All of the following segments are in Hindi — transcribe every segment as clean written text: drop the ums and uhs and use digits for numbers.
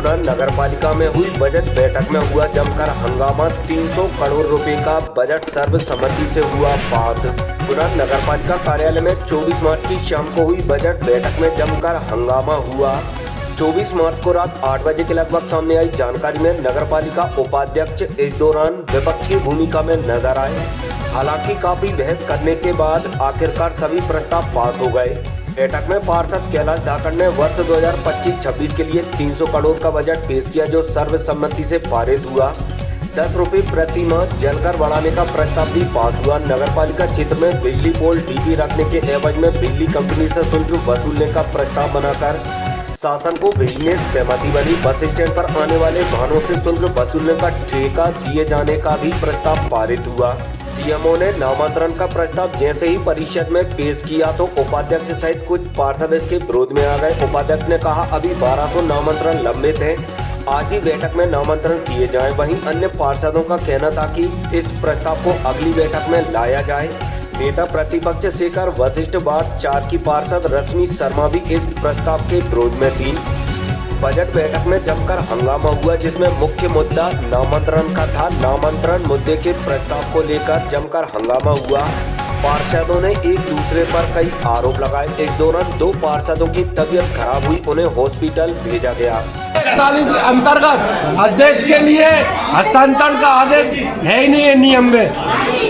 गुना नगर पालिका में हुई बजट बैठक में हुआ जमकर हंगामा। 300 करोड़ रुपए का बजट सर्वसम्मति से हुआ पास। गुना नगर पालिका कार्यालय में 24 मार्च की शाम को हुई बजट बैठक में जमकर हंगामा हुआ। 24 मार्च को रात 8 बजे के लगभग सामने आई जानकारी में नगर पालिका उपाध्यक्ष इस दौरान विपक्ष की भूमिका में नजर आए। हालांकि काफी बहस करने के बाद आखिरकार सभी प्रस्ताव पास हो गए। बैठक में पार्षद कैलाश धाकड़ ने वर्ष 2025-26 के लिए 300 करोड़ का बजट पेश किया, जो सर्वसम्मति से पारित हुआ। 10 रुपये प्रति माह जलकर बढ़ाने का प्रस्ताव भी पास हुआ। नगर पालिका क्षेत्र में बिजली पोल डीपी रखने के एवज में बिजली कंपनी से शुल्क वसूलने का प्रस्ताव बनाकर शासन को भेजने सहमति बनी। बस स्टैंड पर आने वाले वाहनों से शुल्क वसूलने का ठेका दिए जाने का भी प्रस्ताव पारित हुआ। सीएमओ ने नामांतरण का प्रस्ताव जैसे ही परिषद में पेश किया तो उपाध्यक्ष सहित कुछ पार्षद इसके विरोध में आ गए। उपाध्यक्ष ने कहा, अभी 1200 नामांतरण लंबित हैं, आज ही बैठक में नामांतरण किए जाएं। वहीं अन्य पार्षदों का कहना था कि इस प्रस्ताव को अगली बैठक में लाया जाए। नेता प्रतिपक्ष शेखर वशिष्ठ वार्ड 4 की पार्षद रश्मि शर्मा भी इस प्रस्ताव के विरोध में थी। बजट बैठक में जमकर हंगामा हुआ, जिसमें मुख्य मुद्दा नामांतरण का था। नामांतरण मुद्दे के प्रस्ताव को लेकर जमकर हंगामा हुआ। पार्षदों ने एक दूसरे पर कई आरोप लगाए। इस दौरान 2 पार्षदों की तबीयत खराब हुई, उन्हें हॉस्पिटल भेजा गया। 41 अंतर्गत अध्यक्ष के लिए हस्तांतरण का आदेश है ही नहीं है नियम में।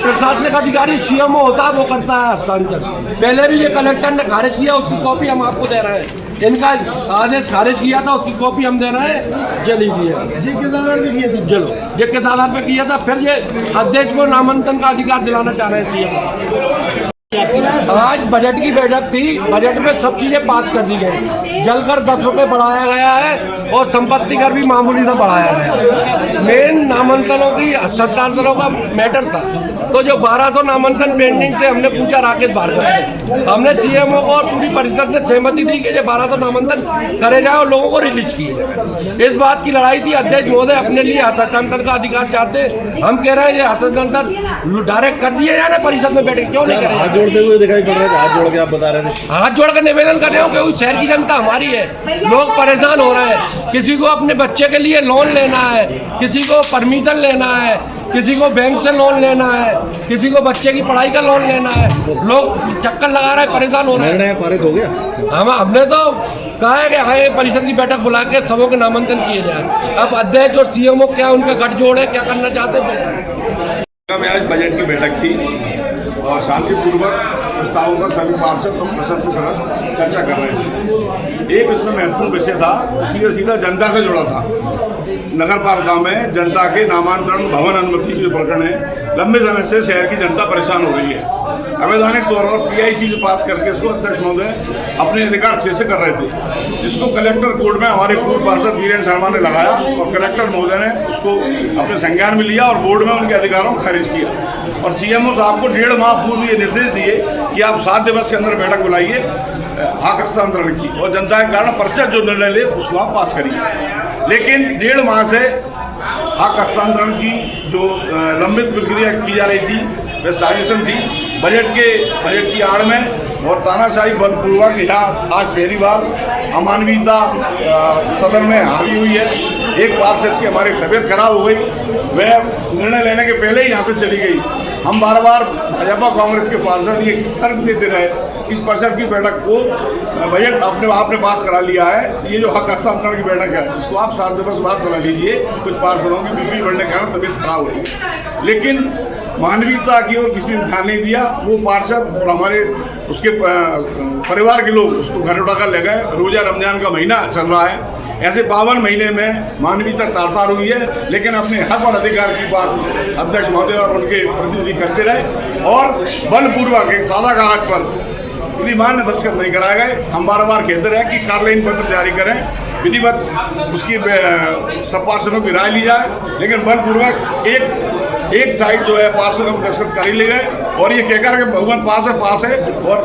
प्रशासनिक अधिकारी सीएमओ होता है, वो करता है हस्तांतरण। पहले भी ये कलेक्टर ने खारिज किया, उसकी कॉपी हम आपको दे रहे हैं। इनका आदेश खारिज किया था, उसकी कॉपी हम दे रहे हैं, जे लीजिए। चलो जे के आधार पे किया था, फिर ये अध्यक्ष को नामांकन का अधिकार दिलाना चाह रहे हैं सीएम। आज बजट की बैठक थी, बजट में सब चीजें पास कर दी गई। जलकर 10 रुपए बढ़ाया गया है और संपत्ति कर भी मामूली सा बढ़ाया गया। मेन नामांकनों की हस्तांतरों का मैटर था, तो जो 1200 नामांकन पेंडिंग थे, हमने पूछा राकेश भार्गव से। हमने सीएमओ को और पूरी परिषद ने सहमति दी कि 1200 नामांकन करे जाए और लोगों को रिलीज किए जाए। इस बात की लड़ाई थी। अध्यक्ष महोदय अपने लिए हस्तांतरण का अधिकार चाहते, हम कह रहे हैं ये हस्तांतरण डायरेक्ट कर दिया जाए ना, परिषद में बैठे क्यों नहीं करें। जोड़ते हुए दिखाई पड़ रहा है, हाथ जोड़ के आप बता रहे थे। हाथ जोड़ कर निवेदन कर रहे हो क्योंकि शहर की जनता हमारी है, लोग परेशान हो रहे हैं। किसी को अपने बच्चे के लिए लोन लेना है, किसी को परमिशन लेना है, किसी को बैंक से लोन लेना है, किसी को बच्चे की पढ़ाई का लोन लेना है। लोग चक्कर लगा रहे हैं, परेशान हो रहे हैं। निर्णय पारित हो गया। हमने तो कहा है कि हाई परिषद की बैठक बुला के सबों के नामांकन किए जाए। अब अध्यक्ष और सीएमओ क्या उनका गठजोड़ है, क्या करना चाहते हैं। आज बजट की बैठक थी और शांतिपूर्वक प्रस्तावों पर सभी पार्षद और परिषद के सदस्य चर्चा कर रहे थे। एक इसमें महत्वपूर्ण विषय था, सीधा जनता से जुड़ा था। नगर पालिका में जनता के नामांतरण भवन अनुमति के प्रकरण है, लंबे समय से शहर की जनता परेशान हो रही है। अवैधानिक तौर पर पीआईसी से पास करके इसको अध्यक्ष महोदय अपने अधिकार से कर रहे थे, जिसको कलेक्टर कोर्ट में हमारे पूर्व पार्षद वीरेंद्र शर्मा ने लगाया और कलेक्टर महोदय ने उसको अपने संज्ञान में लिया और बोर्ड में उनके अधिकारों को खारिज किया। और सीएमओ साहब को 1.5 माह पूर्व ये निर्देश दिए कि आप 7 दिवस के अंदर बैठक बुलाइए हक हस्तांतरण की, और जनता के कारण परिषद जो निर्णय ले उसको आप पास करिए। लेकिन 1.5 माह से हक हस्तांतरण की जो लंबित प्रक्रिया की जा रही थी, वह साजिशन थी। बजट की आड़ में और तानाशाही बलपूर्वक यहाँ आज पहली बार अमानवीयता सदन में हावी हुई है। एक पार्षद की हमारी तबीयत खराब हो गई, वह निर्णय लेने के पहले ही यहाँ से चली गई। हम बार बार भाजपा कांग्रेस के पार्षद ये तर्क देते रहे, इस परिषद की बैठक को बजट आपने पास करा लिया है। ये जो हक हस्तांतरण की बैठक है, इसको आप 7 दिवस बाद बुला लीजिए। कुछ पार्षदों की बीपी बढ़ने के कारण तबीयत खराब हो गई, लेकिन मानवीयता की ओर किसी ने ध्यान नहीं दिया। वो पार्षद और हमारे उसके परिवार के लोग उसको घर उठाकर ले गए। रोजा रमजान का महीना चल रहा है, ऐसे 52 महीने में मानवीयता तार हुई है, लेकिन अपने हक और अधिकार की बात अध्यक्ष महोदय और उनके प्रतिनिधि करते रहे और बलपूर्वक एक सादा कागज पर विधिमान में दस्तखत नहीं कराए गए। हम बार बार कहते रहे कि कार्यालयीन पत्र जारी करें, विधिवत उसकी सब पार्षदों की राय ली जाए, लेकिन बलपूर्वक एक साइड जो है पार्षदों को दस्तखत कर ही ले गए और ये कहकर के बहुमत पास है और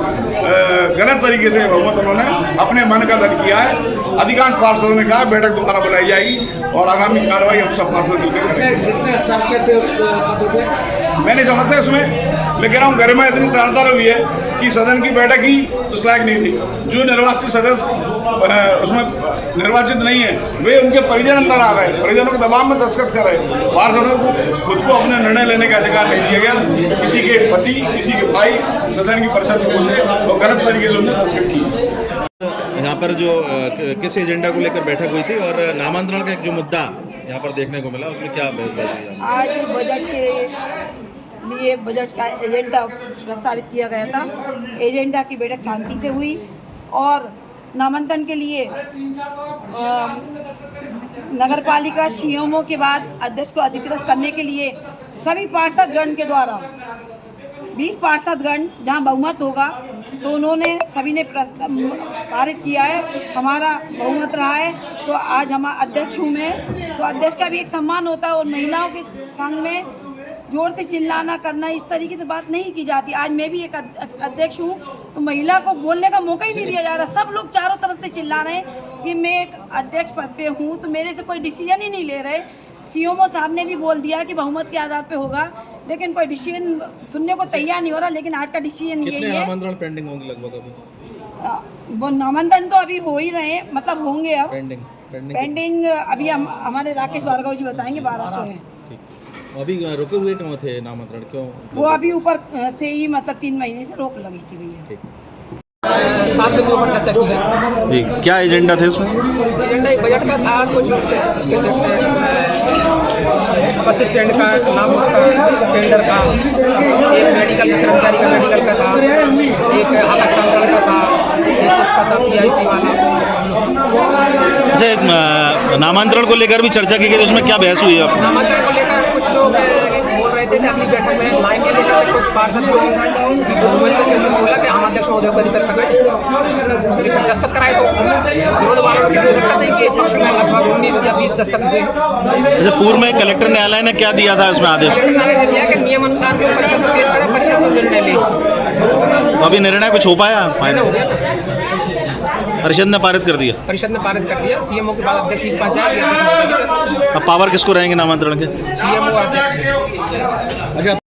गलत तरीके से बहुमत उन्होंने अपने मन का दल किया है। अधिकांश पार्षदों ने कहा बैठक दोबारा बुलाई जाएगी और आगामी कार्रवाई हम सब पार्षद मिलकर करेंगे। कितने साक्षर थे उस पत्र पे? मैंने समझता इसमें मैं कह रहा हूँ गरिमा इतनी तारदार हुई है कि सदन की बैठक ही उस लायक नहीं थी। जो निर्वाचित सदस्य उसमें निर्वाचित नहीं है वे उनके परिजन अंदर आ गए, परिजनों के दबाव में दस्तखत कर रहे। पार्षदों को खुद को अपने निर्णय लेने का अधिकार नहीं दिया गया। किसी के पति, किसी के भाई सदन की परिषद में घुसे और गलत तरीके से उन्होंने दस्तखत किए। यहाँ पर जो किस एजेंडा को लेकर बैठक हुई थी और नामांतरण का एक जो मुद्दा यहाँ पर देखने को मिला उसमें क्या बहसबाजी हुई? आज बजट के लिए बजट का एजेंडा प्रस्तावित किया गया था। एजेंडा की बैठक शांति से हुई और नामांकन के लिए नगरपालिका सीएमओ के बाद अध्यक्ष को अधिकृत करने के लिए सभी पार्षदगण के द्वारा 20 पार्षदगण जहां बहुमत होगा तो उन्होंने सभी ने पारित किया है। हमारा बहुमत रहा है तो आज हम अध्यक्ष हूँ मैं, तो अध्यक्ष का भी एक सम्मान होता है और महिलाओं के संग में जोर से चिल्लाना करना इस तरीके से बात नहीं की जाती। आज मैं भी एक अध्यक्ष हूँ तो महिला को बोलने का मौका ही नहीं दिया जा रहा। सब लोग चारों तरफ से चिल्ला रहे हैं कि मैं एक अध्यक्ष पद पे हूँ तो मेरे से कोई डिसीजन ही नहीं ले रहे। सीएमओ साहब ने भी बोल दिया कि बहुमत के आधार पे होगा, लेकिन कोई डिसीजन सुनने को तैयार नहीं हो रहा। लेकिन आज का डिसीजन यही है। नामांतरण पेंडिंग होंगे लगभग अभी? वो नामांकन तो अभी हो ही रहे हैं, मतलब होंगे अब पेंडिंग अभी हमारे राकेश भार्गव जी बताएंगे 1200 है। अभी रुके हुए क्यों थे नामांतरण, क्यों? वो अभी ऊपर से ही मतलब 3 महीने से रोक लगी थी भैया। 7 बिंदुओं पर चर्चा की गई। क्या एजेंडा थे उसमें? एजेंडा एक बजट का था, कुछ उसके बस स्टैंड का नाम, उसका टेंडर का, एक मेडिकल का कर्मचारी का मेडिकल का था, एक आकाश का था, एक उसका था PIC वाला। नामांतरण को लेकर भी चर्चा की गई तो उसमें क्या बहस हुई? अब नामांतरण को लेकर कुछ लोग बोल रहे थे कि अगली बैठक में लाएंगे, लेकर कुछ पार्षद को बोला कि हम अध्यक्ष महोदय को अधिकृत करना दस्तखत कराए तो विरोध वालों ने दस्तखत नहीं किए। पक्ष में लगभग 19 या 20 दस्तखत हुए। पूर्व में कलेक्टर न्यायालय ने क्या दिया था उसमें आदेश? न्यायालय ने दिया कि नियम अनुसार जो परिषद पेश करें परिषद निर्णय ले। तो अभी निर्णय कुछ हो पाया? परिषद ने पारित कर दिया? परिषद ने पारित कर दिया। सीएमओ के बाद अध्यक्ष के पास जाएगा। अब पावर किसको रहेंगे नामांतरण के? सीएमओ अध्यक्ष।